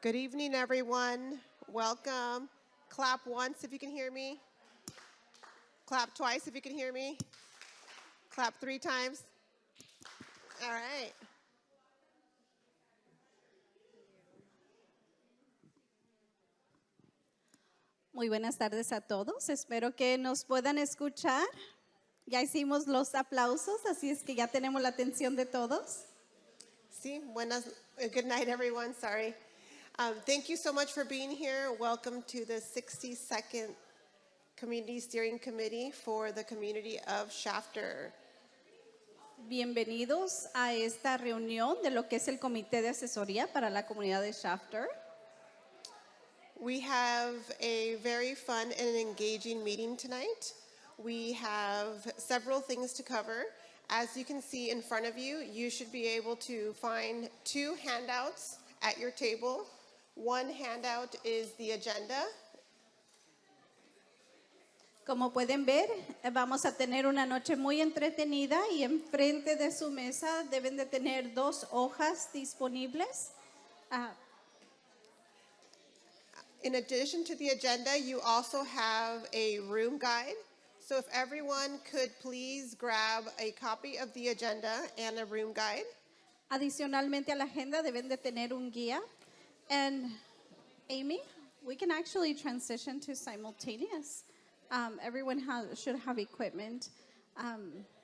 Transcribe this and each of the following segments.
Good evening, everyone. Welcome. Clap once if you can hear me. Clap twice if you can hear me. Clap 3 times. All right. Muy buenas tardes a todos. Espero que nos puedan escuchar. Ya hicimos los aplausos, así es que ya tenemos la atención de todos. Sí, good night, everyone. Sorry. Thank you so much for being here. Welcome to the 62nd Community Steering Committee for the community of Shafter. Bienvenidos a esta reunión de lo que es el Comité de Asesoría para la Comunidad de Shafter. We have a very fun and engaging meeting tonight. We have several things to cover. As you can see in front of you, you should be able to find 2 handouts at your table. One handout is the agenda. Como pueden ver, vamos a tener una noche muy entretenida y enfrente de su mesa deben de tener 2 hojas disponibles. In addition to the agenda, you also have a room guide. So if everyone could please grab a copy of the agenda and a room guide. Adicionalmente a la agenda deben de tener un guía. And Amy, we can actually transition to simultaneous. Everyone should have equipment.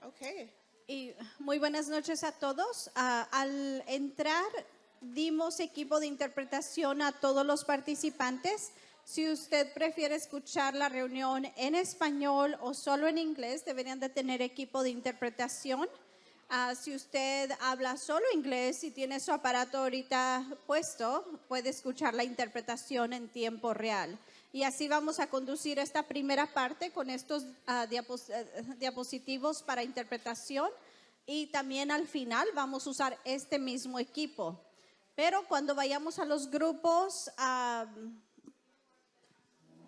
Okay. Y muy buenas noches a todos. Al entrar, dimos equipo de interpretación a todos los participantes. Si usted prefiere escuchar la reunión en español o solo en inglés, deberían de tener equipo de interpretación. Si usted habla solo inglés y tiene su aparato ahorita puesto, puede escuchar la interpretación en tiempo real. Y así vamos a conducir esta primera parte con estos diapositivos para interpretación. Y también al final vamos a usar este mismo equipo. Pero cuando vayamos a los grupos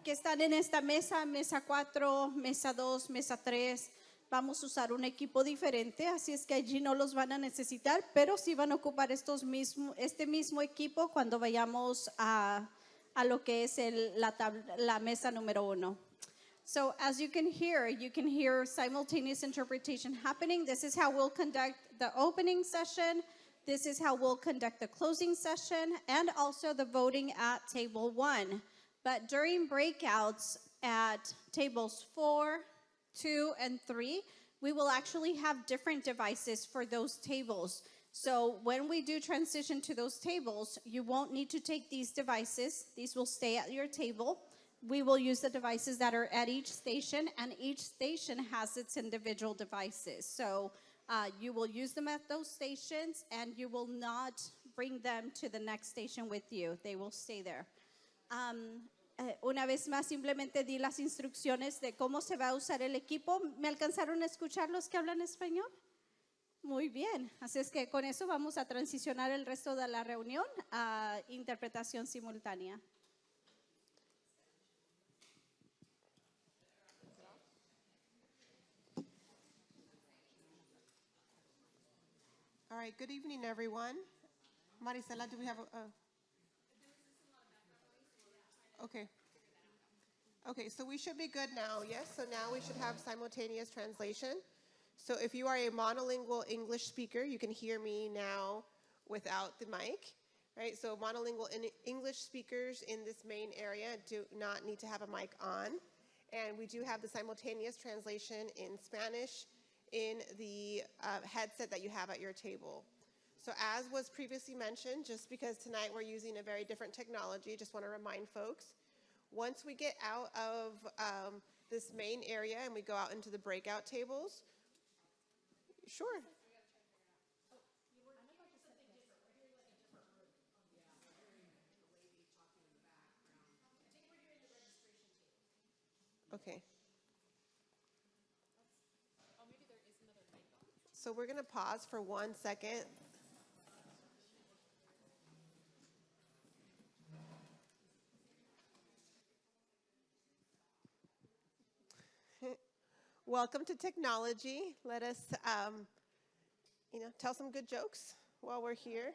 que están en esta mesa 4, mesa 2, mesa 3, vamos a usar un equipo diferente, así es que allí no los van a necesitar, pero sí van a ocupar este mismo equipo cuando vayamos a lo que es la mesa número 1. So as you can hear simultaneous interpretation happening. This is how we'll conduct the opening session. This is how we'll conduct the closing session and also the voting at table 1. But during breakouts at tables 4, 2, and 3, we will actually have different devices for those tables. So when we do transition to those tables, you won't need to take these devices. These will stay at your table. We will use the devices that are at each station, and each station has its individual devices. So you will use them at those stations, and you will not bring them to the next station with you. They will stay there. Una vez más, simplemente di las instrucciones de cómo se va a usar el equipo. ¿Me alcanzaron a escuchar los que hablan español? Muy bien. Así es que con eso vamos a transicionar el resto de la reunión a interpretación simultánea. All right, good evening, everyone. Marisela, do we have Okay. Okay, so we should be good now, yes? So now we should have simultaneous translation. So if you are a monolingual English speaker, you can hear me now without the mic, right? So monolingual English speakers in this main area do not need to have a mic on. And we do have the simultaneous translation in Spanish in the headset that you have at your table. So as was previously mentioned, just because tonight we're using a very different technology, just want to remind folks, once we get out of this main area and we go out into the breakout tables, sure. Okay. So we're going to pause for 1 second. Welcome to technology. Let us, tell some good jokes while we're here.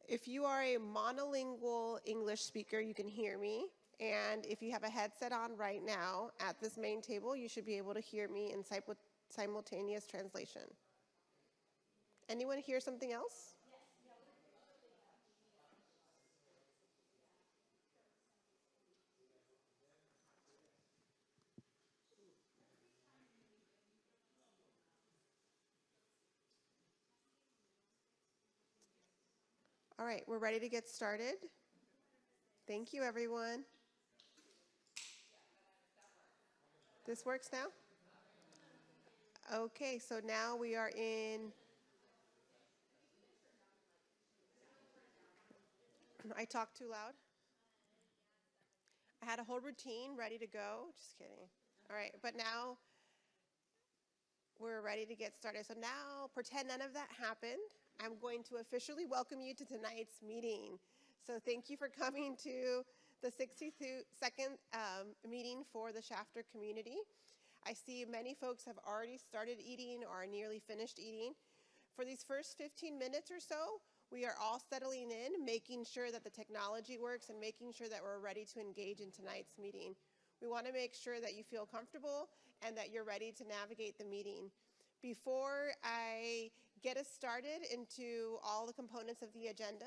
If you are a monolingual English speaker, you can hear me. And if you have a headset on right now at this main table, you should be able to hear me in simultaneous translation. Anyone hear something else? All right, we're ready to get started. Thank you, everyone. This works now? Okay, so now we are in, I talked too loud. I had a whole routine ready to go. Just kidding. All right, but now we're ready to get started. So now, pretend none of that happened. I'm going to officially welcome you to tonight's meeting. So thank you for coming to the 62nd meeting for the Shafter community. I see many folks have already started eating or are nearly finished eating. For these first 15 minutes or so, we are all settling in, making sure that the technology works and making sure that we're ready to engage in tonight's meeting. We want to make sure that you feel comfortable and that you're ready to navigate the meeting. Before I get us started into all the components of the agenda,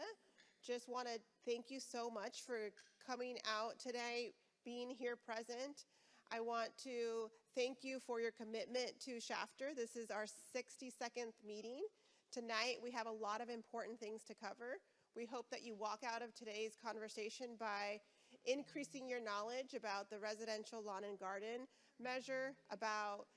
just want to thank you so much for coming out today, being here present. I want to thank you for your commitment to Shafter. This is our 62nd meeting. Tonight, we have a lot of important things to cover. We hope that you walk out of today's conversation by increasing your knowledge about the residential lawn and garden measure, about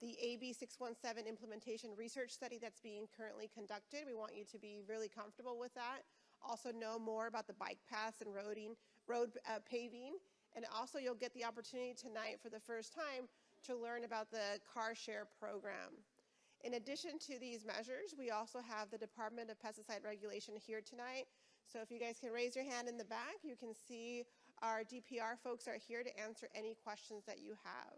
the AB 617 implementation research study that's being currently conducted. We want you to be really comfortable with that. Also know more about the bike paths and road paving. And also you'll get the opportunity tonight for the first time to learn about the car share program. In addition to these measures, we also have the Department of Pesticide Regulation here tonight. So if you guys can raise your hand in the back, you can see our DPR folks are here to answer any questions that you have.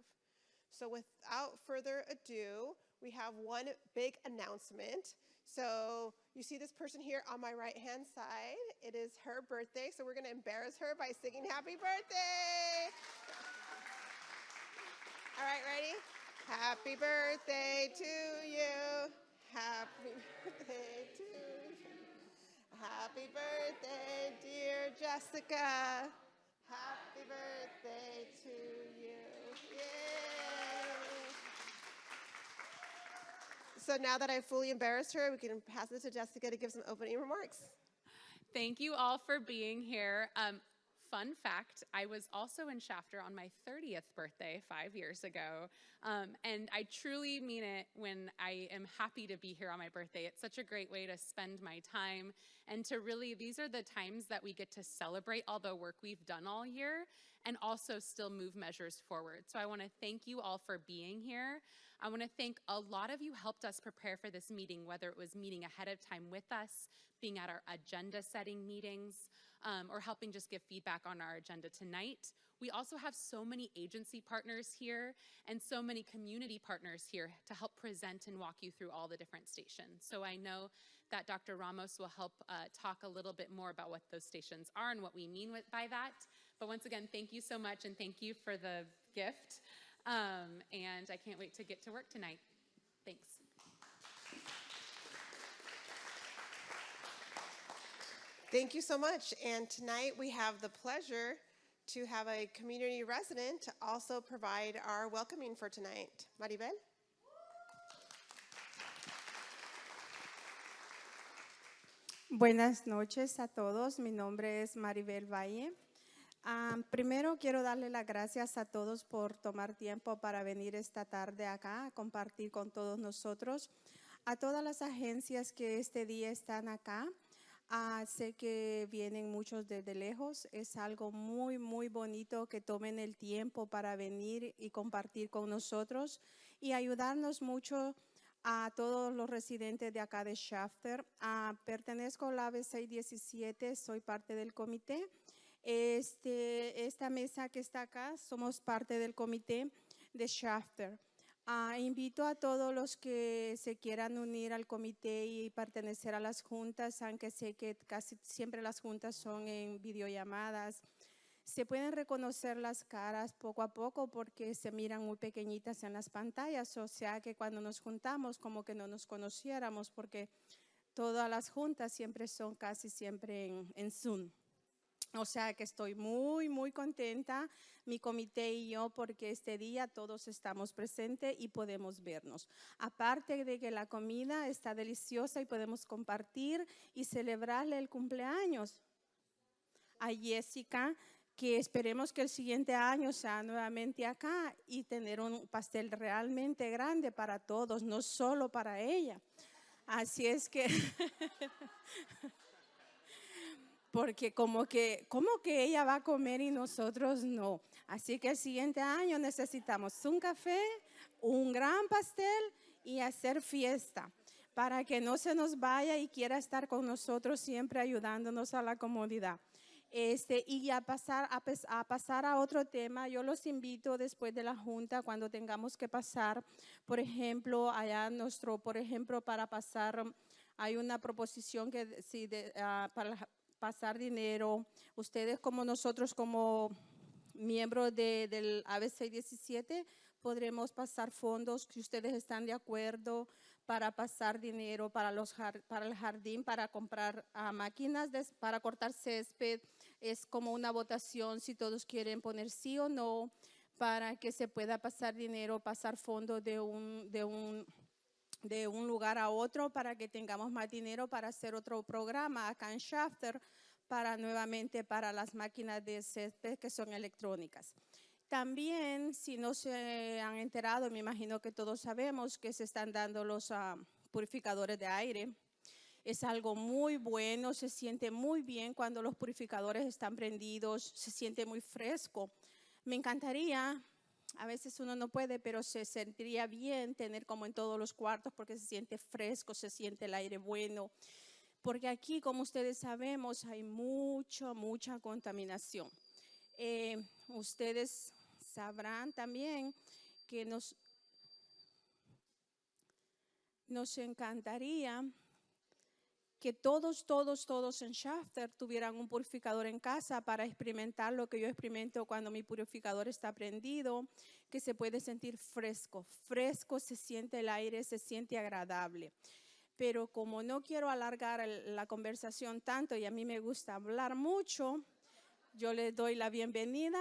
So without further ado, we have one big announcement. So you see this person here on my right-hand side. It is her birthday, so we're going to embarrass her by singing happy birthday. All right, ready? Happy birthday to you. Happy birthday to you. Happy birthday, dear Jessica. Happy birthday to you. Yay. So now that I've fully embarrassed her, we can pass it to Jessica to give some opening remarks. Thank you all for being here. Fun fact, I was also in Shafter on my 30th birthday 5 years ago. And I truly mean it when I am happy to be here on my birthday. It's such a great way to spend my time and to really, these are the times that we get to celebrate all the work we've done all year and also still move measures forward. So I want to thank you all for being here. I want to thank a lot of you helped us prepare for this meeting, whether it was meeting ahead of time with us, being at our agenda setting meetings, or helping just give feedback on our agenda tonight. We also have so many agency partners here and so many community partners here to help present and walk you through all the different stations. So I know that Dr. Ramos will help talk a little bit more about what those stations are and what we mean by that. But once again, thank you so much and thank you for the gift. And I can't wait to get to work tonight. Thanks. Thank you so much. And tonight we have the pleasure to have a community resident to also provide our welcoming for tonight. Maribel? Buenas noches a todos. Mi nombre es Maribel Valle. Primero quiero darle las gracias a todos por tomar tiempo para venir esta tarde acá a compartir con todos nosotros. A todas las agencias que este día están acá. Sé que vienen muchos desde lejos. Es algo muy, muy bonito que tomen el tiempo para venir y compartir con nosotros y ayudarnos mucho a todos los residentes de acá de Shafter. Pertenezco al AB 617, soy parte del comité. Esta mesa que está acá, somos parte del comité de Shafter. Invito a todos los que se quieran unir al comité y pertenecer a las juntas, aunque sé que casi siempre las juntas son en videollamadas. Se pueden reconocer las caras poco a poco porque se miran muy pequeñitas en las pantallas, o sea que cuando nos juntamos como que no nos conociéramos porque todas las juntas siempre son casi siempre en Zoom. O sea que estoy muy, muy contenta, mi comité y yo, porque este día todos estamos presentes y podemos vernos. Aparte de que la comida está deliciosa y podemos compartir y celebrarle el cumpleaños a Jessica, que esperemos que el siguiente año sea nuevamente acá y tener un pastel realmente grande para todos, no solo para ella. Así es que... porque como que ella va a comer y nosotros no. Así que el siguiente año necesitamos un café, un gran pastel y hacer fiesta para que no se nos vaya y quiera estar con nosotros siempre ayudándonos a la comunidad. Y a pasar a otro tema, yo los invito después de la junta, cuando tengamos que pasar, por ejemplo, para pasar, hay una proposición que sí, para pasar dinero. Ustedes como nosotros, como miembros del ABC 17, podremos pasar fondos si ustedes están de acuerdo para pasar dinero para el jardín, para comprar máquinas para cortar césped. Es como una votación si todos quieren poner sí o no para que se pueda pasar dinero, pasar fondos de un lugar a otro para que tengamos más dinero para hacer otro programa acá en Shafter nuevamente para las máquinas de césped que son electrónicas. También, si no se han enterado, me imagino que todos sabemos que se están dando los purificadores de aire. Es algo muy bueno, se siente muy bien cuando los purificadores están prendidos, se siente muy fresco. Me encantaría, a veces uno no puede, pero se sentiría bien tener como en todos los cuartos porque se siente fresco, se siente el aire bueno. Porque aquí, como ustedes sabemos, hay mucha contaminación. Ustedes sabrán también que nos encantaría que todos en Shafter tuvieran un purificador en casa para experimentar lo que yo experimento cuando mi purificador está prendido, que se puede sentir fresco, se siente el aire, se siente agradable. Pero como no quiero alargar la conversación tanto y a mí me gusta hablar mucho, yo les doy la bienvenida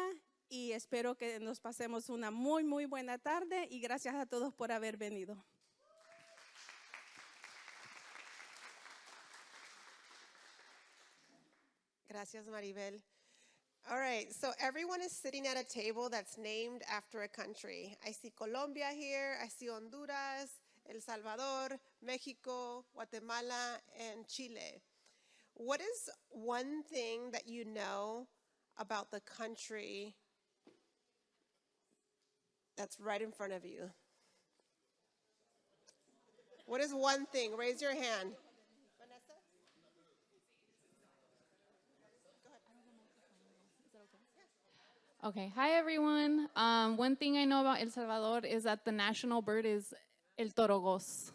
y espero que nos pasemos una muy buena tarde y gracias a todos por haber venido. Gracias, Maribel. All right, so everyone is sitting at a table that's named after a country. I see Colombia here, I see Honduras, El Salvador, Mexico, Guatemala, and Chile. What is one thing that you know about the country that's right in front of you? What is one thing? Raise your hand. Vanessa? Okay, hi everyone. One thing I know about El Salvador is that the national bird is el torogos.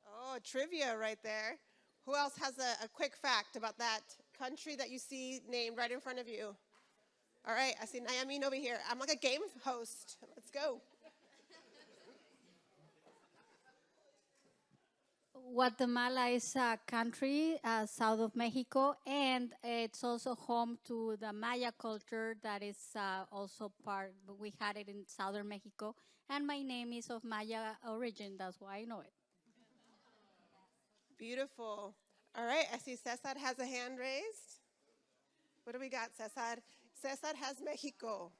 Oh, trivia right there. Who else has a quick fact about that country that you see named right in front of you? All right, I see Nayamin over here. I'm like a game host. Let's go. Guatemala is a country south of Mexico, and it's also home to the Maya culture that is also part, we had it in southern Mexico, and my name is of Maya origin, that's why I know it. Beautiful. All right, I see Cesar has a hand raised. What do we got, Cesar? Cesar has Mexico.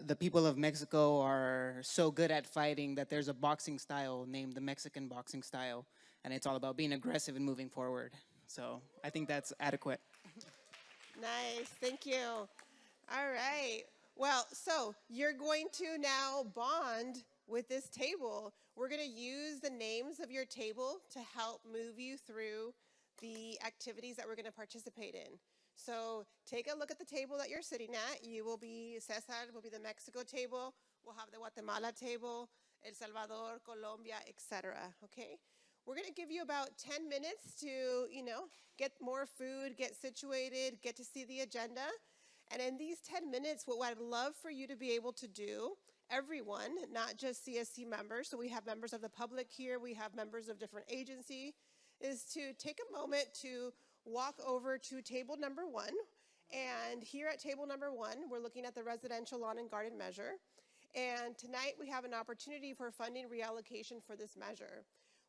The people of Mexico are so good at fighting that there's a boxing style named the Mexican boxing style, and it's all about being aggressive and moving forward. So I think that's adequate. Nice, thank you. All right. Well, so you're going to now bond with this table. We're going to use the names of your table to help move you through the activities that we're going to participate in. So take a look at the table that you're sitting at. You will be, Cesar will be the Mexico table. We'll have the Guatemala table, El Salvador, Colombia, etc. Okay? We're going to give you about 10 minutes to, get more food, get situated, get to see the agenda. And in these 10 minutes, what I'd love for you to be able to do, everyone, not just CSC members, so we have members of the public here, we have members of different agencies, is to take a moment to walk over to table number 1. And here at table number 1, we're looking at the residential lawn and garden measure. And tonight we have an opportunity for funding reallocation for this measure.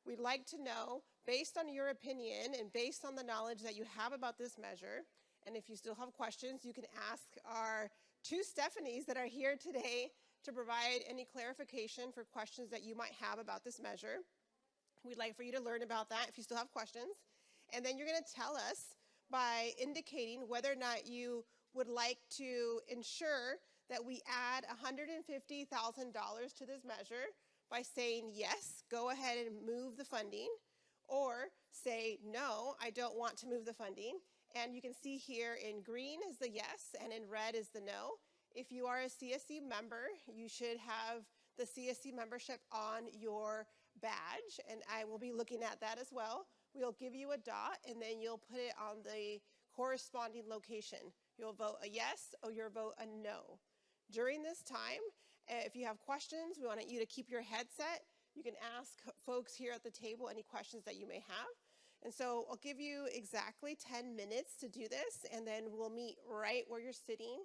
We'd like to know, based on your opinion and based on the knowledge that you have about this measure, and if you still have questions, you can ask our 2 Stephanies that are here today to provide any clarification for questions that you might have about this measure. We'd like for you to learn about that if you still have questions. And then you're going to tell us by indicating whether or not you would like to ensure that we add $150,000 to this measure by saying, yes, go ahead and move the funding, or say, no, I don't want to move the funding. And you can see here in green is the yes, and in red is the no. If you are a CSC member, you should have the CSC membership on your badge, and I will be looking at that as well. We'll give you a dot, and then you'll put it on the corresponding location. You'll vote a yes, or you'll vote a no. During this time, if you have questions, we want you to keep your headset. You can ask folks here at the table any questions that you may have. And so I'll give you exactly 10 minutes to do this, and then we'll meet right where you're sitting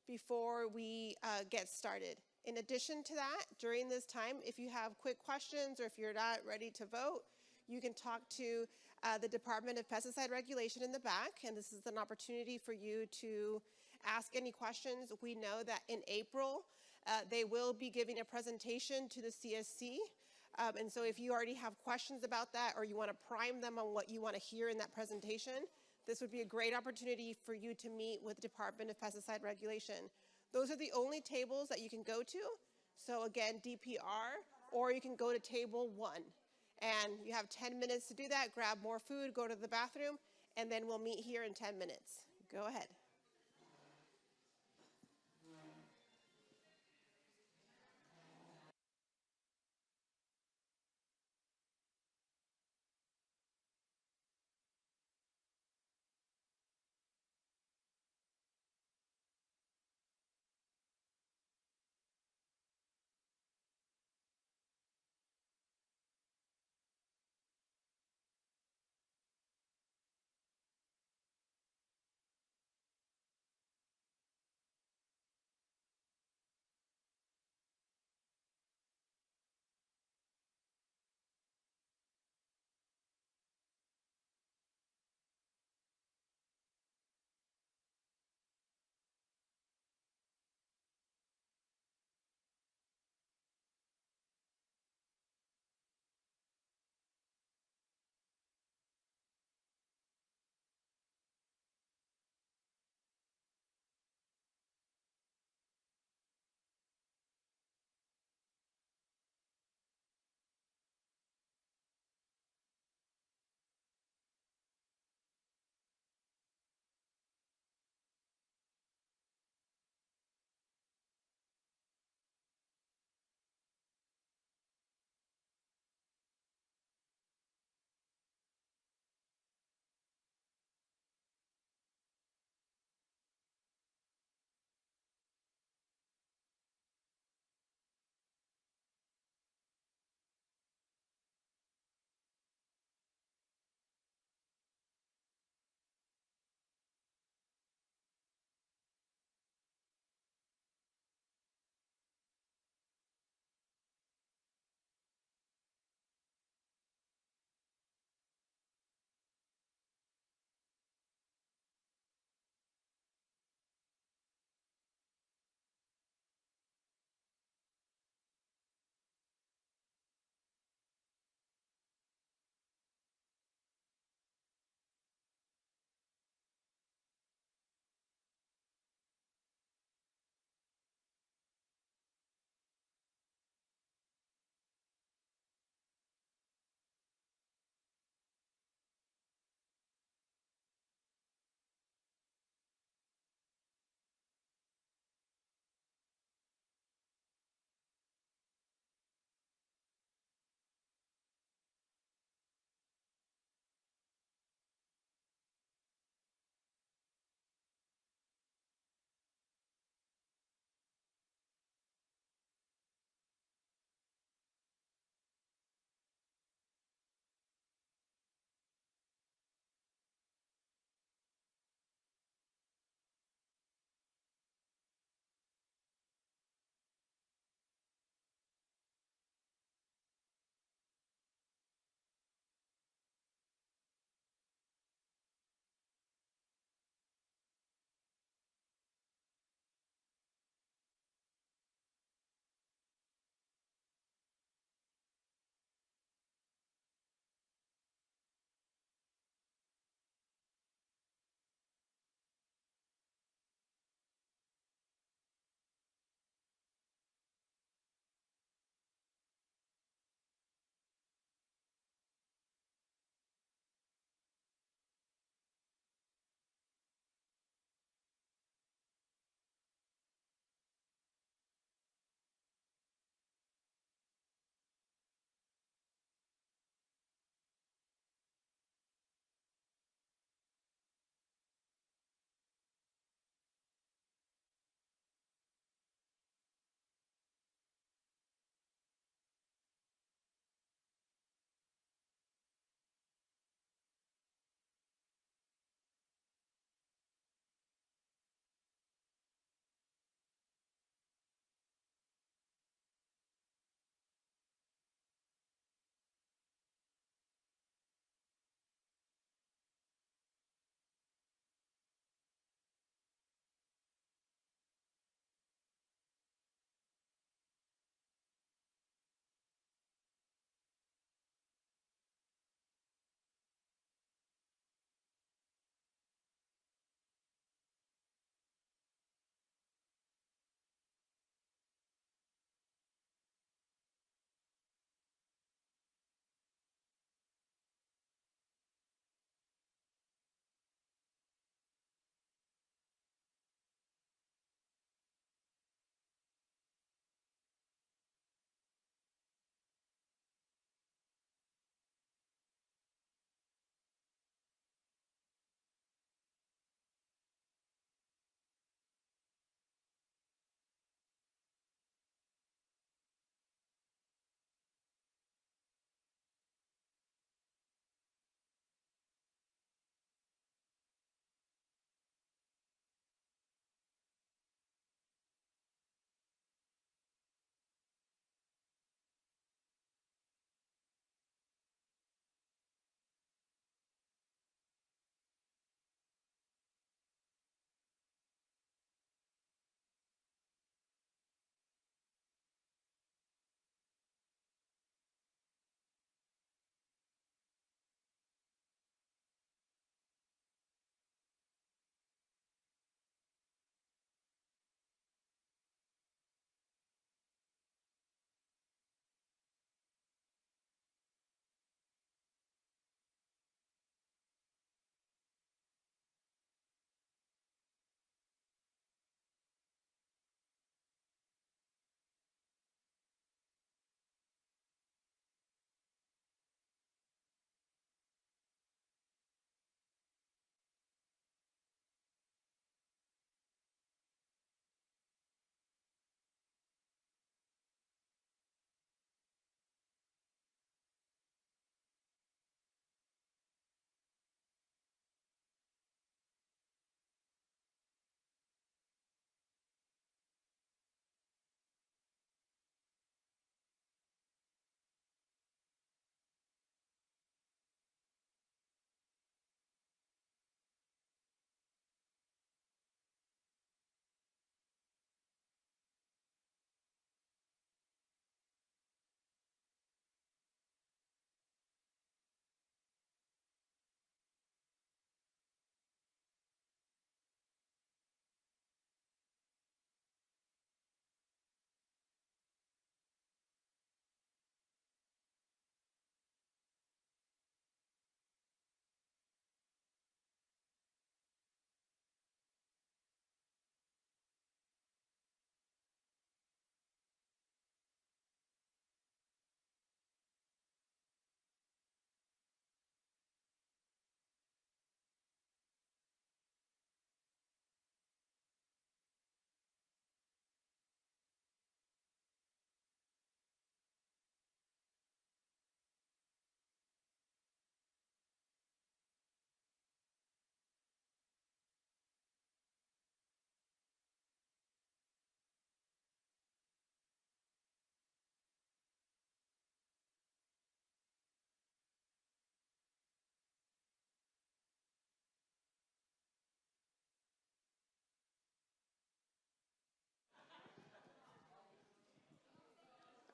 before we get started. In addition to that, during this time, if you have quick questions or if you're not ready to vote, you can talk to the Department of Pesticide Regulation in the back, and this is an opportunity for you to ask any questions. We know that in April, they will be giving a presentation to the CSC. And so if you already have questions about that or you want to prime them on what you want to hear in that presentation, this would be a great opportunity for you to meet with the Department of Pesticide Regulation. Those are the only tables that you can go to. So again, DPR, or you can go to table 1. And you have 10 minutes to do that. Grab more food, go to the bathroom, and then we'll meet here in 10 minutes. Go ahead.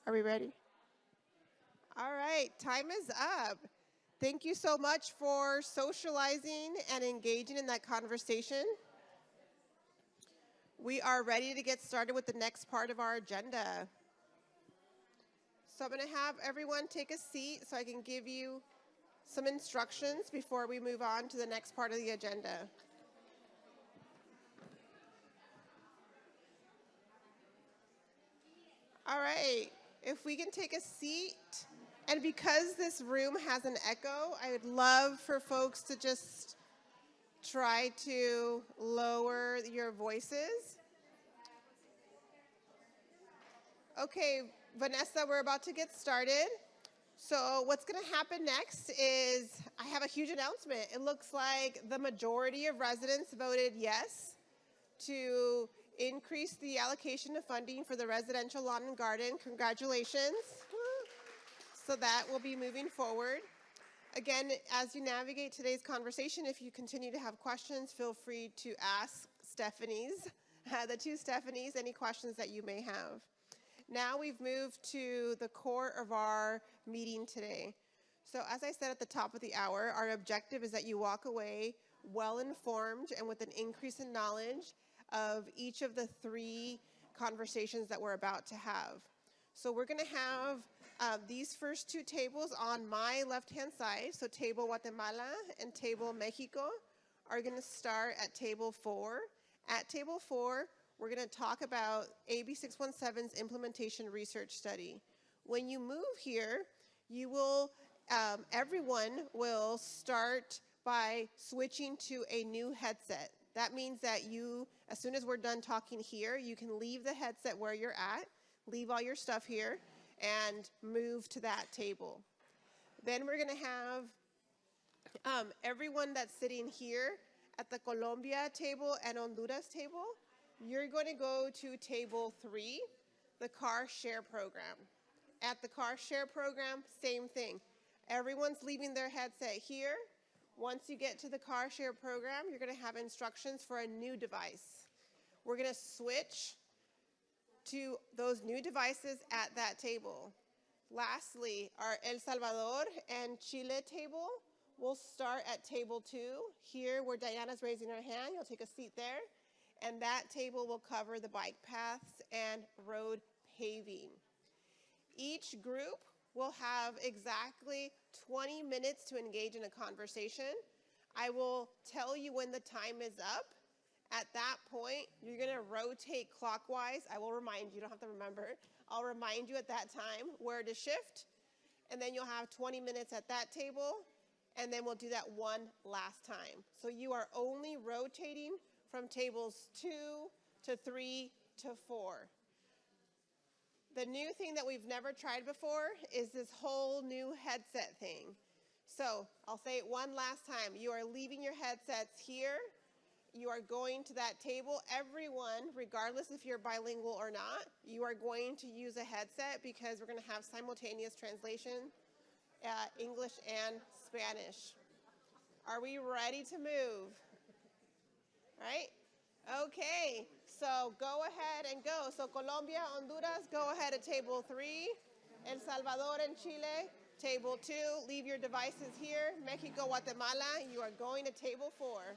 Are we ready? All right, time is up. Thank you so much for socializing and engaging in that conversation. We are ready to get started with the next part of our agenda. So I'm going to have everyone take a seat so I can give you some instructions before we move on to the next part of the agenda. All right, if we can take a seat, and because this room has an echo, I would love for folks to just try to lower your voices. Okay, Vanessa, we're about to get started. So what's going to happen next is I have a huge announcement. It looks like the majority of residents voted yes to increase the allocation of funding for the residential lawn and garden. Congratulations. So that will be moving forward. Again, as you navigate today's conversation, if you continue to have questions, feel free to ask Stephanie's, the two Stephanies, any questions that you may have. Now we've moved to the core of our meeting today. So as I said at the top of the hour, our objective is that you walk away well-informed and with an increase in knowledge of each of the three conversations that we're about to have. So we're going to have these first two tables on my left-hand side, so table Guatemala and table Mexico, are going to start at table 4. At table 4, we're going to talk about AB 617's implementation research study. When you move here, you will, everyone will start by switching to a new headset. That means that you, as soon as we're done talking here, you can leave the headset where you're at, leave all your stuff here, and move to that table. Then we're going to have everyone that's sitting here at the Colombia table and Honduras table. You're going to go to table 3, the car share program. At the car share program, same thing. Everyone's leaving their headset here. Once you get to the car share program, you're going to have instructions for a new device. We're going to switch to those new devices at that table. Lastly, our El Salvador and Chile table will start at table 2. Here, where Diana's raising her hand, you'll take a seat there. And that table will cover the bike paths and road paving. Each group will have exactly 20 minutes to engage in a conversation. I will tell you when the time is up. At that point, you're going to rotate clockwise. I will remind you, you don't have to remember. I'll remind you at that time where to shift. And then you'll have 20 minutes at that table. And then we'll do that one last time. So you are only rotating from tables 2 to 3 to 4. The new thing that we've never tried before is this whole new headset thing. So I'll say it one last time. You are leaving your headsets here. You are going to that table. Everyone, regardless if you're bilingual or not, you are going to use a headset because we're going to have simultaneous translation, English and Spanish. Are we ready to move? Right? Okay, so go ahead and go. So Colombia, Honduras, go ahead at table 3. El Salvador and Chile, table 2. Leave your devices here. Mexico, Guatemala, you are going to table 4.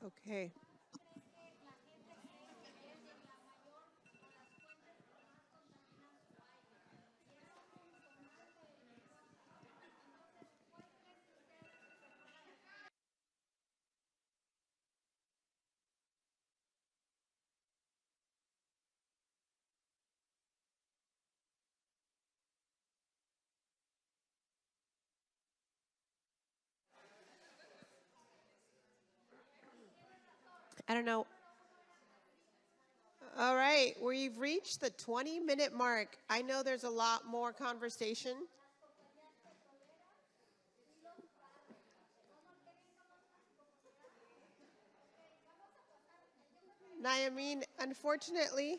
Okay. I don't know. All right, we've reached the 20-minute mark. I know there's a lot more conversation. Nayamin, unfortunately,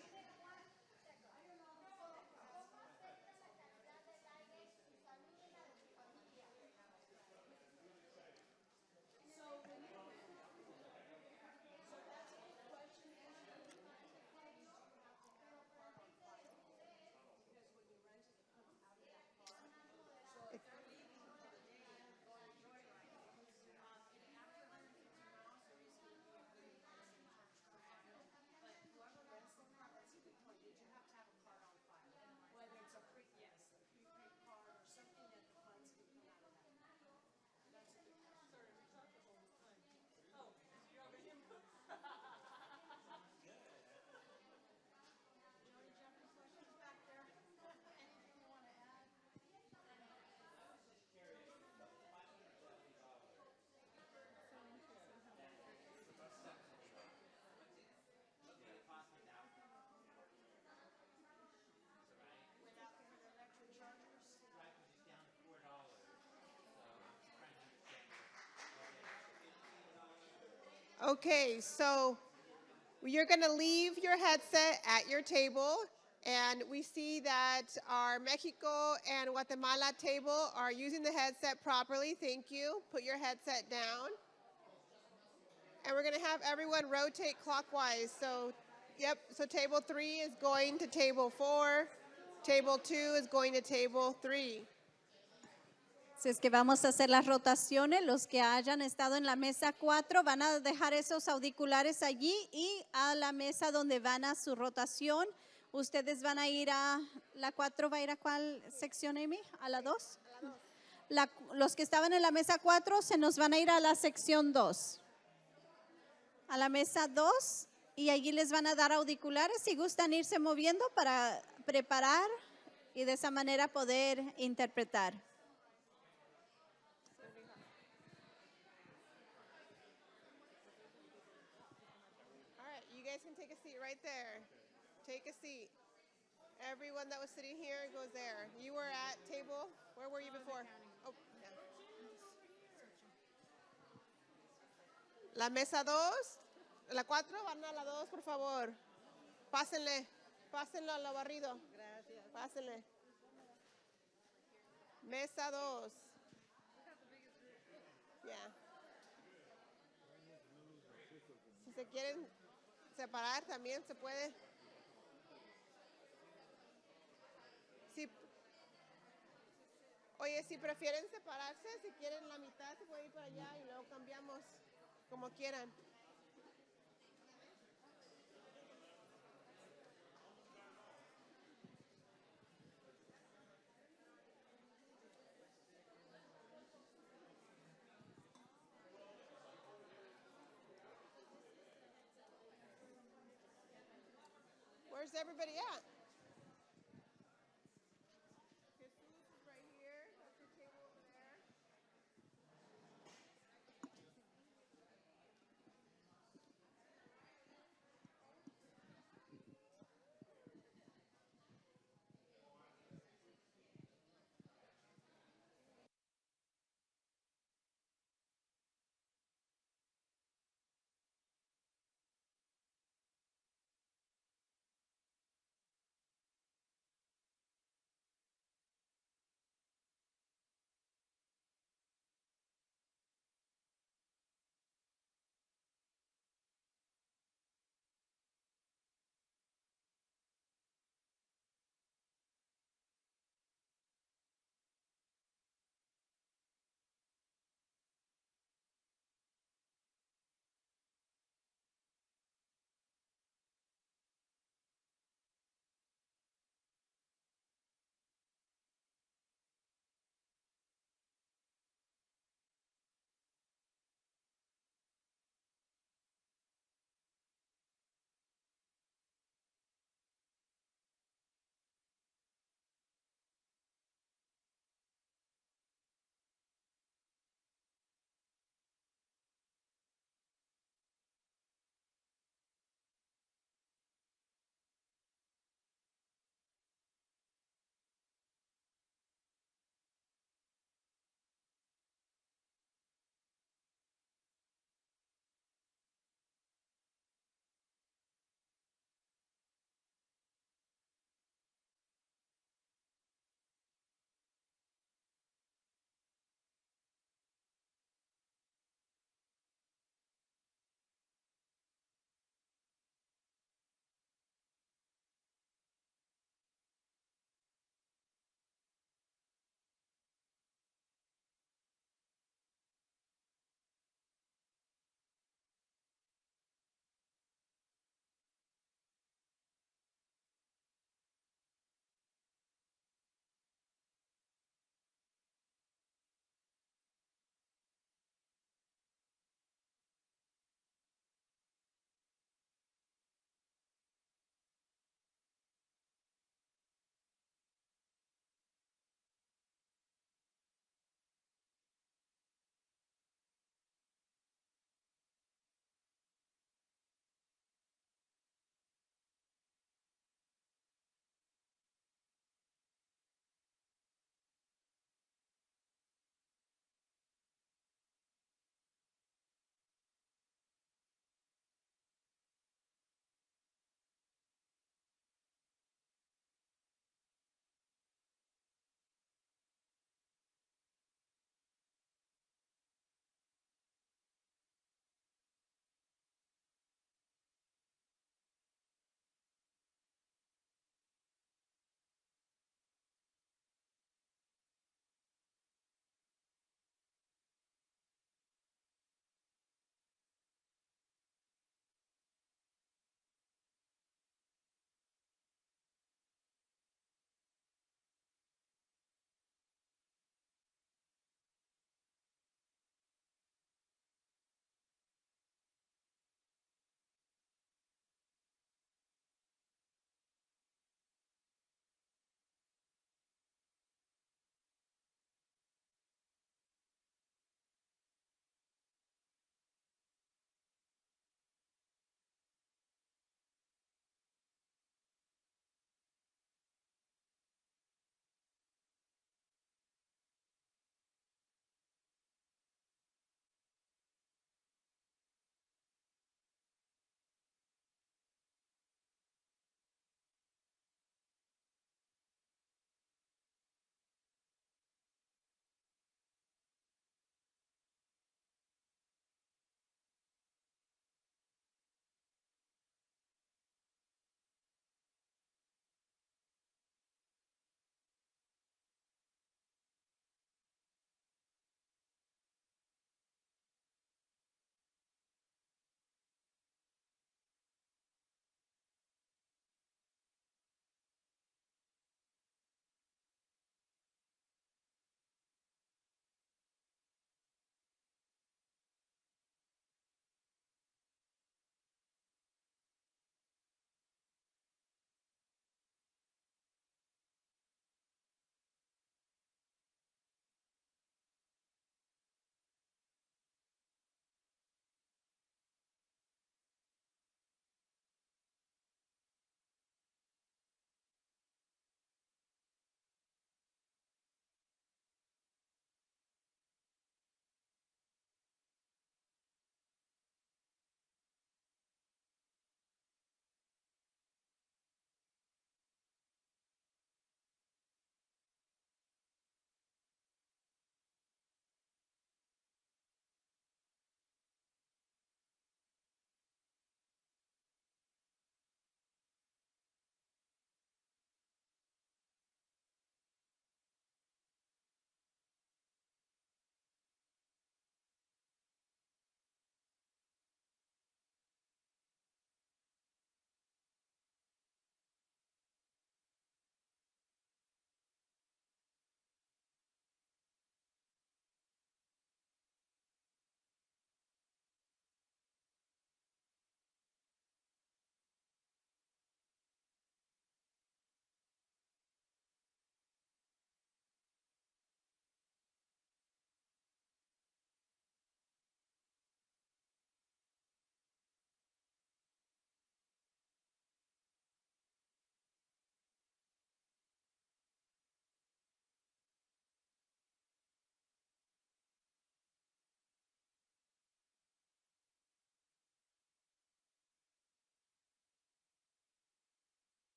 okay, so you're going to leave your headset at your table. And we see that our Mexico and Guatemala table are using the headset properly. Thank you. Put your headset down. And we're going to have everyone rotate clockwise. So, yep, so table 3 is going to table 4. Table 2 is going to table 3. Si es que vamos a hacer las rotaciones, los que hayan estado en la mesa 4 van a dejar esos auriculares allí y a la mesa donde van a su rotación. Ustedes van a ir a la 4, ¿va a ir a cuál sección, Amy? ¿A la 2? Los que estaban en la mesa 4 se nos van a ir a la sección 2. A la mesa 2 y allí les van a dar auriculares si gustan irse moviendo para preparar y de esa manera poder interpretar. All right, you guys can take a seat right there. Take a seat. Everyone that was sitting here goes there. You were at table, where were you before? Oh, yeah. La mesa 2, la 4, van a la 2, por favor. Pásenle, pásenlo a lo barrido. Gracias. Pásenle. Mesa 2. Yeah. Si se quieren separar también se puede. Si, oye, si prefieren separarse, si quieren la mitad se puede ir para allá y luego cambiamos como quieran. Where's everybody at?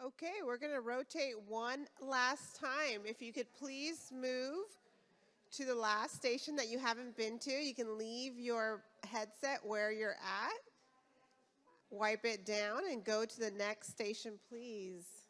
Okay, we're going to rotate one last time. If you could please move to the last station that you haven't been to. You can leave your headset where you're at, wipe it down, and go to the next station, please.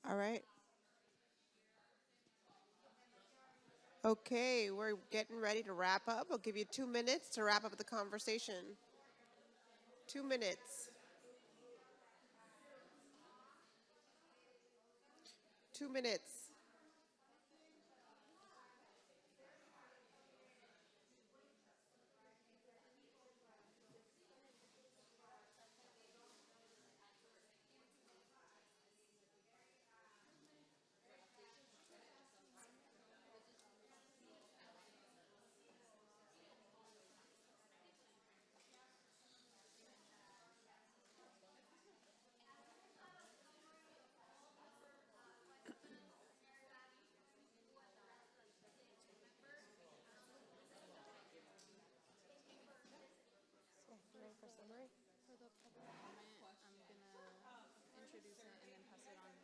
All right. Okay, we're getting ready to wrap up. I'll give you 2 minutes to wrap up the conversation. 2 minutes. 2 minutes. For the public comment, I'm gonna introduce it and then pass it on.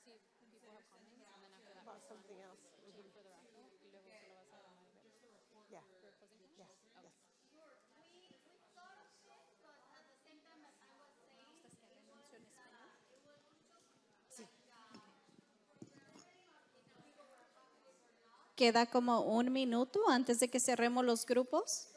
See if people have comments, and then after that, About pass it on something else. for the raffle. Y luego se lo vas a dar a Maribel Yeah. for closing. Yes. Okay. Yes. Queda como 1 minuto antes de que cerremos los grupos.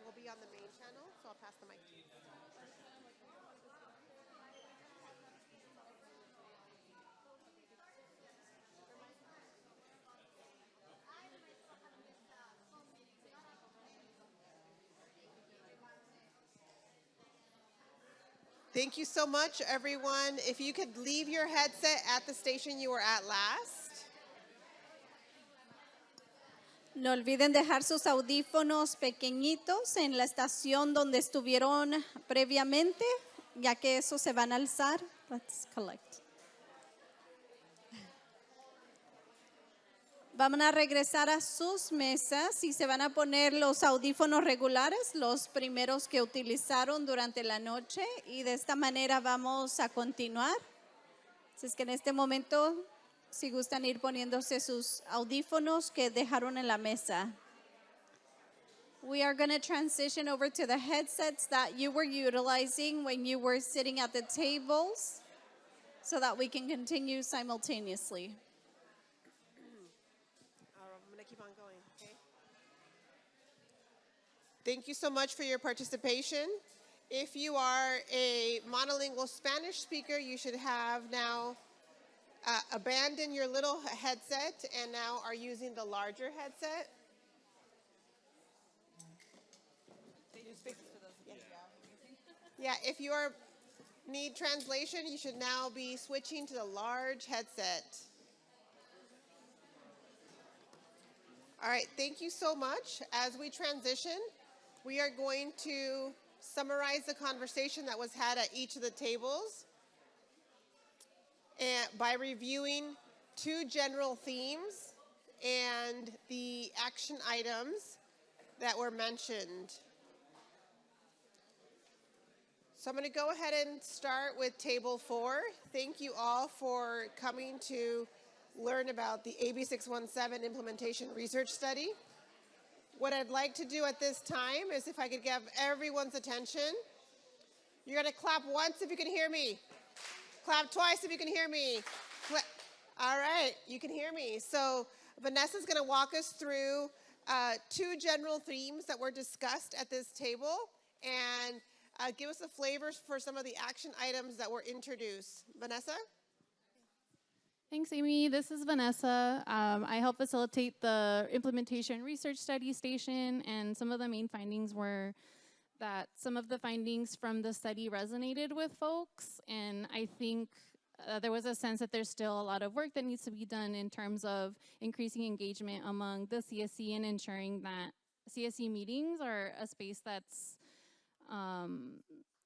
We'll be on the main channel, so I'll pass the mic. Thank you so much, everyone. If you could leave your headset at the station you were at last. No olviden dejar sus audífonos pequeñitos en la estación donde estuvieron previamente, ya que esos se van a alzar. Let's collect. Van a regresar a sus mesas y se van a poner los audífonos regulares, los primeros que utilizaron durante la noche, y de esta manera vamos a continuar. Así es que en este momento, si gustan ir poniéndose sus audífonos que dejaron en la mesa. We are going to transition over to the headsets that you were utilizing when you were sitting at the tables so that we can continue simultaneously. I'm going to keep on going, okay? Thank you so much for your participation. If you are a monolingual Spanish speaker, you should have now abandoned your little headset and now are using the larger headset. Yeah, if you need translation, you should now be switching to the large headset. All right, thank you so much. As we transition, we are going to summarize the conversation that was had at each of the tables and by reviewing 2 general themes and the action items that were mentioned. So I'm going to go ahead and start with Table 4. Thank you all for coming to learn about the AB 617 Implementation Research Study. What I'd like to do at this time is, if I could get everyone's attention, you're going to clap once if you can hear me. Clap twice if you can hear me. All right, you can hear me. So Vanessa's going to walk us through 2 general themes that were discussed at this table and give us the flavors for some of the action items that were introduced. Vanessa? Thanks, Amy. This is Vanessa. I help facilitate the Implementation Research Study Station, and some of the main findings were that some of the findings from the study resonated with folks, and I think there was a sense that there's still a lot of work that needs to be done in terms of increasing engagement among the CSC and ensuring that CSC meetings are a space that's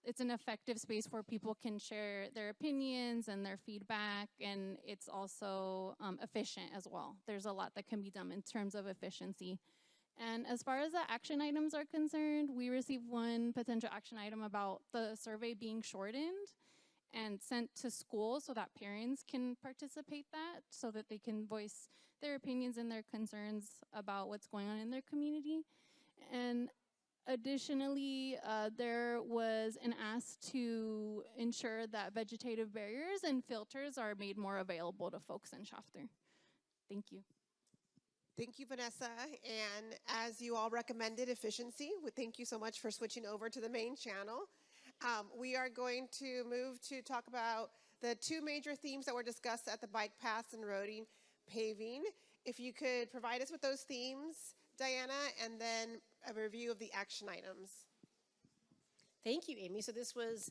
it's an effective space where people can share their opinions and their feedback, and it's also efficient as well. There's a lot that can be done in terms of efficiency. And as far as the action items are concerned, we received one potential action item about the survey being shortened and sent to schools so that parents can participate that, so that they can voice their opinions and their concerns about what's going on in their community. And additionally, there was an ask to ensure that vegetative barriers and filters are made more available to folks in Shafter. Thank you. Thank you, Vanessa. And as you all recommended, efficiency, thank you so much for switching over to the main channel. We are going to move to talk about the 2 major themes that were discussed at the bike paths and roading paving. If you could provide us with those themes, Diana, and then a review of the action items. Thank you, Amy. So this was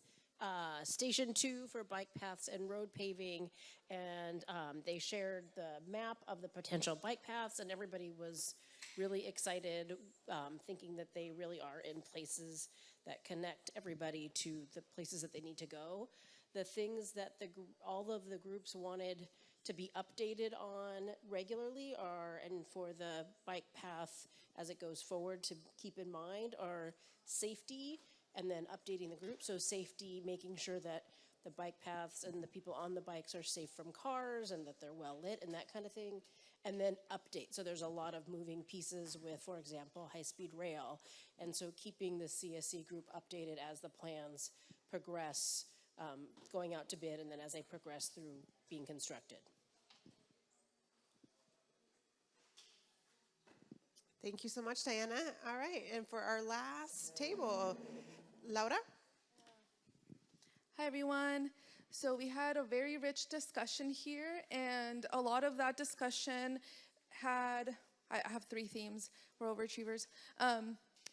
Station 2 for bike paths and road paving, and they shared the map of the potential bike paths, and everybody was really excited, thinking that they really are in places that connect everybody to the places that they need to go. The things that all of the groups wanted to be updated on regularly are, and for the bike path as it goes forward to keep in mind, are safety and then updating the group. So safety, making sure that the bike paths and the people on the bikes are safe from cars and that they're well lit and that kind of thing. And then update. So there's a lot of moving pieces with, for example, high-speed rail. And so keeping the CSC group updated as the plans progress, going out to bid, and then as they progress through being constructed. Thank you so much, Diana. All right, and for our last table, Laura? Hi, everyone. So we had a very rich discussion here, and a lot of that discussion had, I have 3 themes, we're overachievers.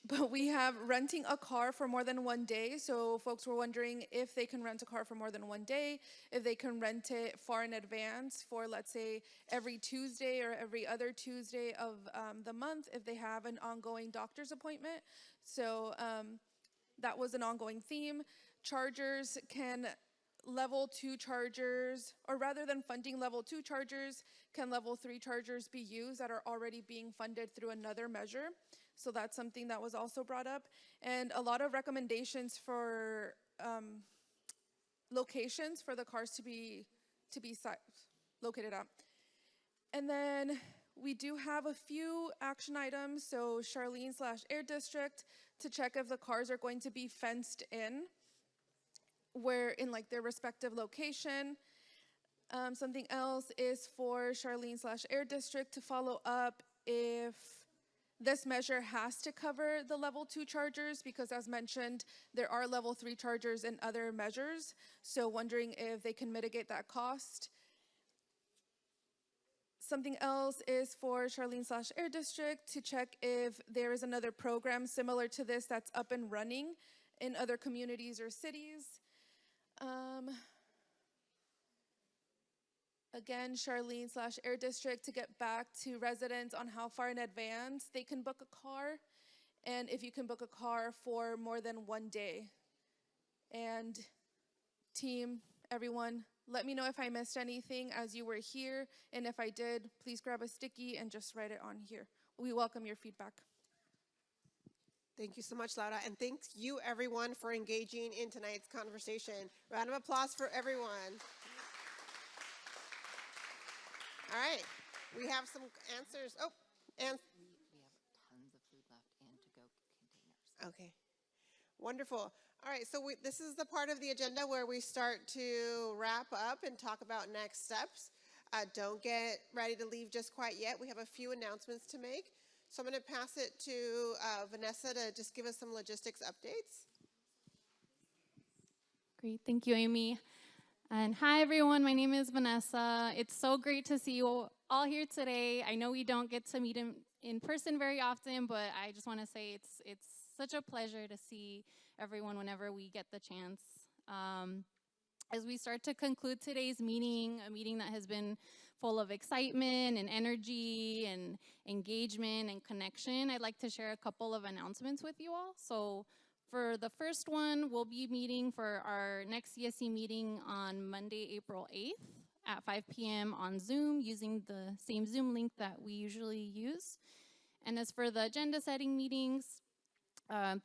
But we have renting a car for more than 1 day. So folks were wondering if they can rent a car for more than 1 day, if they can rent it far in advance for, let's say, every Tuesday or every other Tuesday of the month, if they have an ongoing doctor's appointment. So that was an ongoing theme. Chargers can level 2 chargers, or rather than funding level 2 chargers, can level 3 chargers be used that are already being funded through another measure? So that's something that was also brought up. And a lot of recommendations for locations for the cars to be located at. And then we do have a few action items. So Charlene/Air District to check if the cars are going to be fenced in, where in like their respective location. Something else is for Charlene/Air District to follow up if this measure has to cover the level 2 chargers, because as mentioned, there are level 3 chargers in other measures. So wondering if they can mitigate that cost. Something else is for Charlene/Air District to check if there is another program similar to this that's up and running in other communities or cities. Again, Charlene/Air District to get back to residents on how far in advance they can book a car, and if you can book a car for more than 1 day. And team, everyone. Let me know if I missed anything as you were here, and if I did, please grab a sticky and just write it on here. We welcome your feedback. Thank you so much, Laura, and thank you, everyone, for engaging in tonight's conversation. Round of applause for everyone. All right, we have some answers. Oh, and We have tons of food left and to-go containers. okay, wonderful. All right, so this is the part of the agenda where we start to wrap up and talk about next steps. Don't get ready to leave just quite yet. We have a few announcements to make. So I'm going to pass it to Vanessa to just give us some logistics updates. Great, thank you, Amy. And hi, everyone. My name is Vanessa. It's so great to see you all here today. I know we don't get to meet in person very often, but I just want to say it's such a pleasure to see everyone whenever we get the chance. As we start to conclude today's meeting, a meeting that has been full of excitement and energy and engagement and connection, I'd like to share a couple of announcements with you all. So for the first one, we'll be meeting for our next CSC meeting on Monday, April 8th at 5 p.m. on Zoom using the same Zoom link that we usually use. And as for the agenda setting meetings,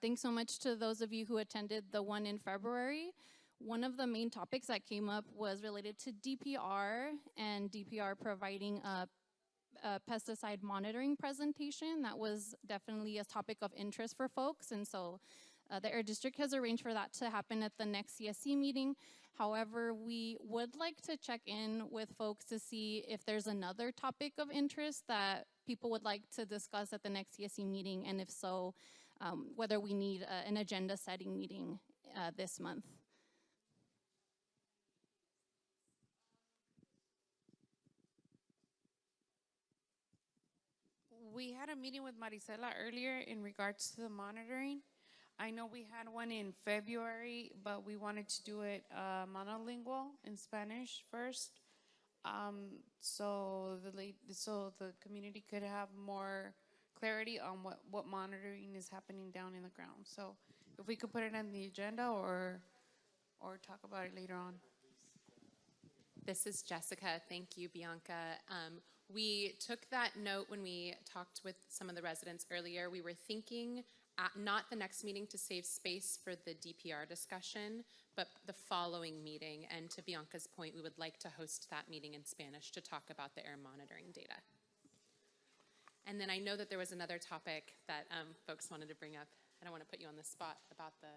thanks so much to those of you who attended the one in February. One of the main topics that came up was related to DPR and DPR providing a pesticide monitoring presentation. That was definitely a topic of interest for folks, and so the Air District has arranged for that to happen at the next CSC meeting. However, we would like to check in with folks to see if there's another topic of interest that people would like to discuss at the next CSC meeting, and if so, whether we need an agenda setting meeting this month. We had a meeting with Marisela earlier in regards to the monitoring. I know we had one in February, but we wanted to do it monolingual in Spanish first, so the community could have more clarity on what monitoring is happening down in the ground. So if we could put it on the agenda or talk about it later on. This is Jessica. Thank you, Bianca. We took that note when we talked with some of the residents earlier. We were thinking not the next meeting to save space for the DPR discussion, but the following meeting. And to Bianca's point, we would like to host that meeting in Spanish to talk about the air monitoring data. And then I know that there was another topic that folks wanted to bring up. I don't want to put you on the spot about the...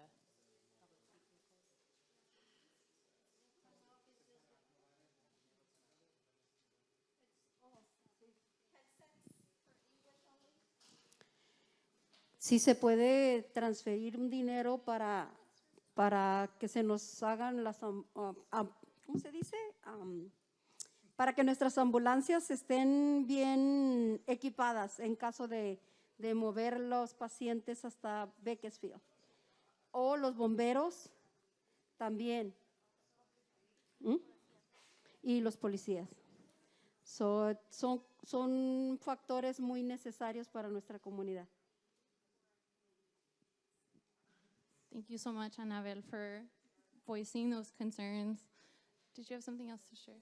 Si se puede transferir un dinero para que se nos hagan las, ¿cómo se dice? Para que nuestras ambulancias estén bien equipadas en caso de mover los pacientes hasta Bakersfield. O los bomberos también. Y los policías. Son factores muy necesarios para nuestra comunidad. Thank you so much, Anabel, for voicing those concerns. Did you have something else to share?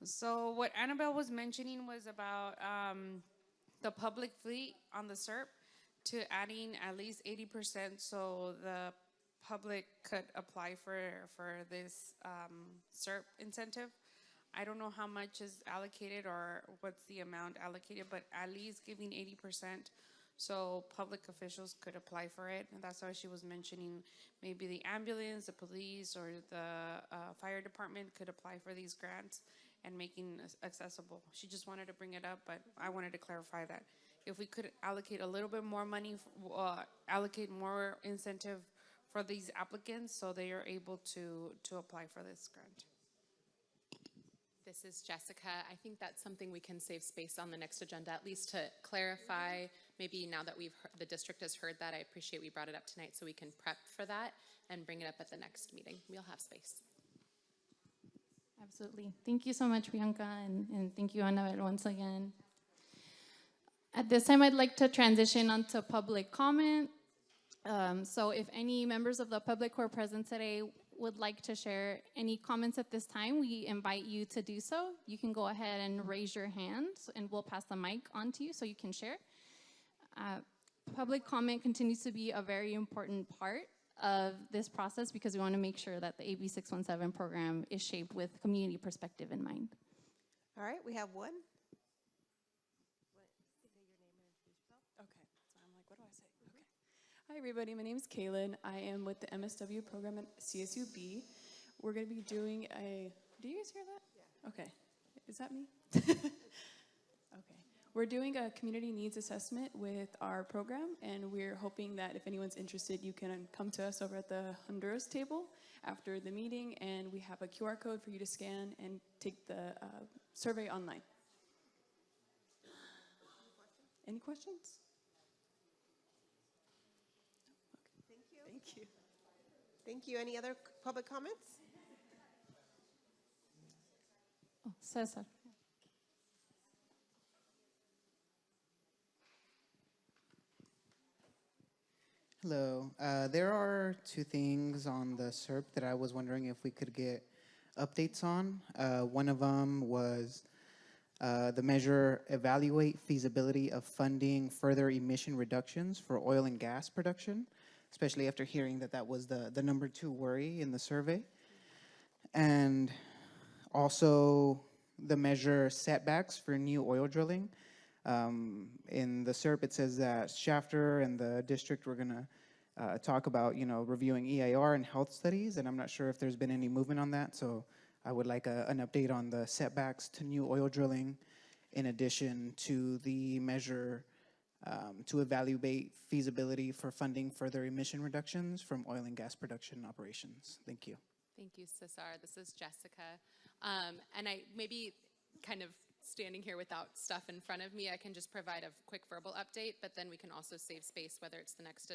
So what Annabelle was mentioning was about the public fleet on the SERP to adding at least 80% so the public could apply for this SERP incentive. I don't know how much is allocated or what's the amount allocated, but at least giving 80% so public officials could apply for it. And that's why she was mentioning maybe the ambulance, the police, or the fire department could apply for these grants and making accessible. She just wanted to bring it up, but I wanted to clarify that. If we could allocate a little bit more money, allocate more incentive for these applicants so they are able to apply for this grant. This is Jessica. I think that's something we can save space on the next agenda, at least to clarify. Maybe now that the district has heard that, I appreciate we brought it up tonight so we can prep for that and bring it up at the next meeting. We'll have space. Absolutely. Thank you so much, Bianca, and thank you, Annabelle, once again. At this time, I'd like to transition onto public comment. So if any members of the public who are present today would like to share any comments at this time, we invite you to do so. You can go ahead and raise your hand and we'll pass the mic on to you so you can share. Public comment continues to be a very important part of this process because we want to make sure that the AB 617 program is shaped with community perspective in mind. All right, we have one. Okay, so I'm like, what do I say? Okay. Hi, everybody. My name is Kaylin. I am with the MSW program at CSUB. We're going to be doing a. Do you guys hear that? Yeah. Okay. Is that me? Okay. We're doing a community needs assessment with our program, and we're hoping that if anyone's interested, you can come to us over at the Honduras table after the meeting, and we have a QR code for you to scan and take the survey online. Any questions? Thank you. Thank you. Thank you. Any other public comments? Oh, Cesar. Hello. There are two things on the SERP that I was wondering if we could get updates on. One of them was the measure evaluate feasibility of funding further emission reductions for oil and gas production, especially after hearing that that was the number 2 worry in the survey. And also the measure setbacks for new oil drilling. In the SERP, it says that Shafter and the district were going to talk about, reviewing EIR and health studies, and I'm not sure if there's been any movement on that, so I would like an update on the setbacks to new oil drilling, in addition to the measure to evaluate feasibility for funding further emission reductions from oil and gas production operations. Thank you. Thank you, Cesar. This is Jessica. And I maybe kind of standing here without stuff in front of me, I can just provide a quick verbal update, but then we can also save space, whether it's the next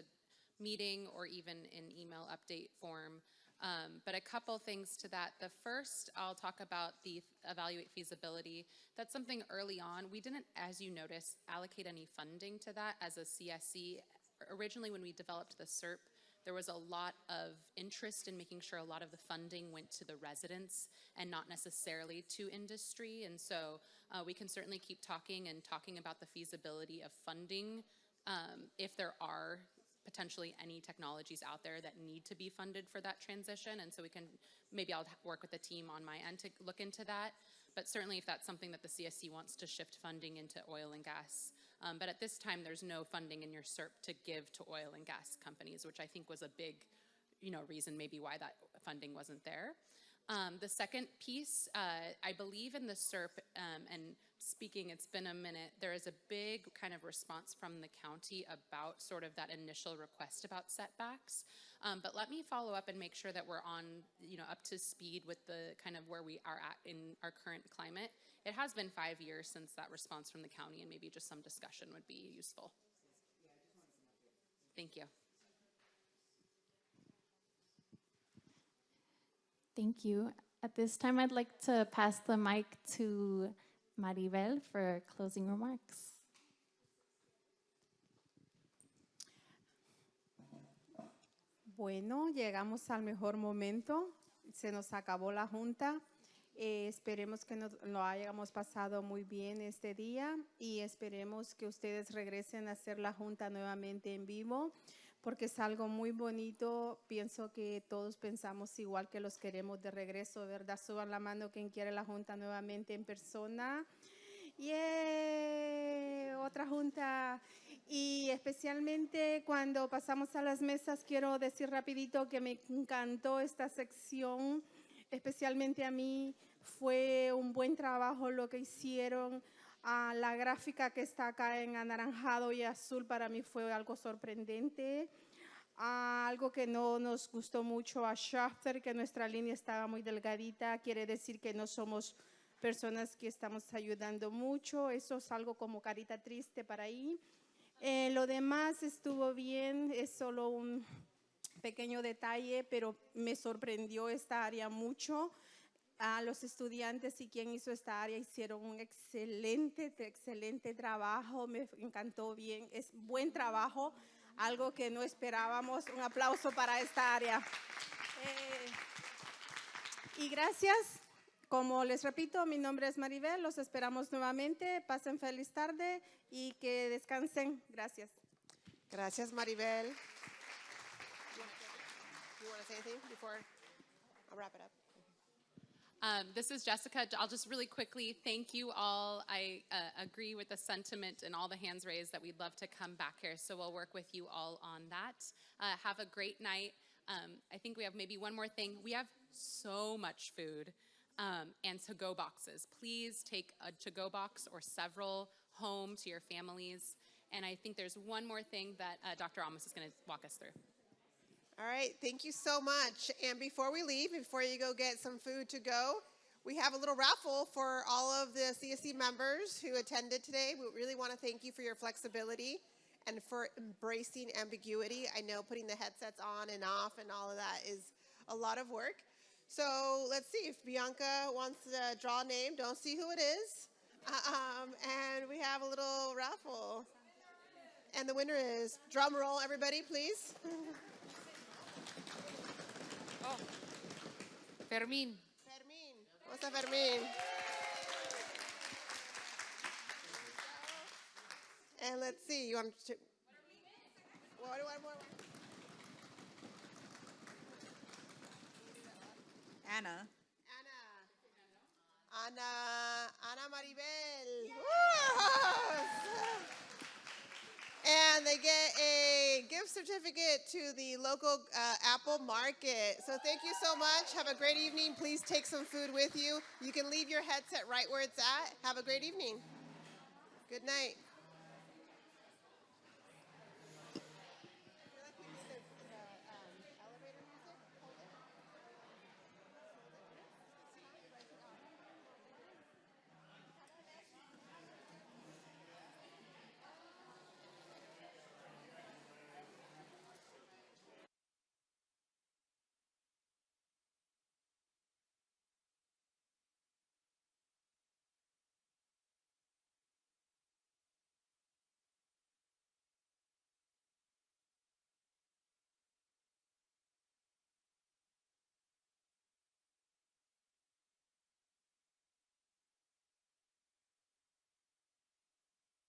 meeting or even in email update form. But a couple things to that. The first, I'll talk about the evaluate feasibility. That's something early on. We didn't, as you notice, allocate any funding to that as a CSC. Originally, when we developed the SERP, there was a lot of interest in making sure a lot of the funding went to the residents and not necessarily to industry. And so we can certainly keep talking about the feasibility of funding if there are potentially any technologies out there that need to be funded for that transition. And so we can, maybe I'll work with the team on my end to look into that. But certainly if that's something that the CSC wants to shift funding into oil and gas. But at this time, there's no funding in your SERP to give to oil and gas companies, which I think was a big, reason maybe why that funding wasn't there. The second piece, I believe in the SERP, and speaking, it's been a minute, there is a big kind of response from the county about sort of that initial request about setbacks. But let me follow up and make sure that we're on, up to speed with the kind of where we are at in our current climate. It has been 5 years since that response from the county, and maybe just some discussion would be useful. Thank you. Thank you. At this time, I'd like to pass the mic to Maribel for closing remarks. Bueno, llegamos al mejor momento. Se nos acabó la junta. Esperemos que lo hayamos pasado muy bien este día y esperemos que ustedes regresen a hacer la junta nuevamente en vivo, porque es algo muy bonito. Pienso que todos pensamos igual, que los queremos de regreso, ¿verdad? Suban la mano quien quiere la junta nuevamente en persona. ¡Yeah! Otra junta. Y especialmente cuando pasamos a las mesas, quiero decir rapidito que me encantó esta sección. Especialmente a mí fue un buen trabajo lo que hicieron. La gráfica que está acá en anaranjado y azul para mí fue algo sorprendente. Algo que no nos gustó mucho a Shafter, que nuestra línea estaba muy delgadita, quiere decir que no somos personas que estamos ayudando mucho. Eso es algo como carita triste para ahí. Lo demás estuvo bien, es solo un pequeño detalle, pero me sorprendió esta área mucho. Los estudiantes y quien hizo esta área hicieron un excelente trabajo, me encantó bien, es buen trabajo. algo que no esperábamos. Un aplauso para esta área. Y gracias. Como les repito, mi nombre es Maribel. Los esperamos nuevamente. Pasen feliz tarde y que descansen. Gracias. Gracias, Maribel. You want to say anything before I'll wrap it up? This is Jessica. I'll just really quickly thank you all. I agree with the sentiment and all the hands raised that we'd love to come back here. So we'll work with you all on that. Have a great night. I think we have maybe one more thing. We have so much food and to-go boxes. Please take a to-go box or several home to your families. And I think there's one more thing that Dr. Amos is going to walk us through. All right, thank you so much. And before we leave, before you go get some food to go, we have a little raffle for all of the CSC members who attended today. We really want to thank you for your flexibility and for embracing ambiguity. I know putting the headsets on and off and all of that is a lot of work. So let's see if Bianca wants to draw a name. Don't see who it is. And we have a little raffle. And the winner is, drum roll everybody, please. Oh, Fermin. Fermin. What's up, Fermin? And let's see, you want to... What do I want? Anna. Ana Maribel. Woo! And they get a gift certificate to the local Apple Market. So thank you so much. Have a great evening. Please take some food with you. You can leave your headset right where it's at. Have a great evening. Good night.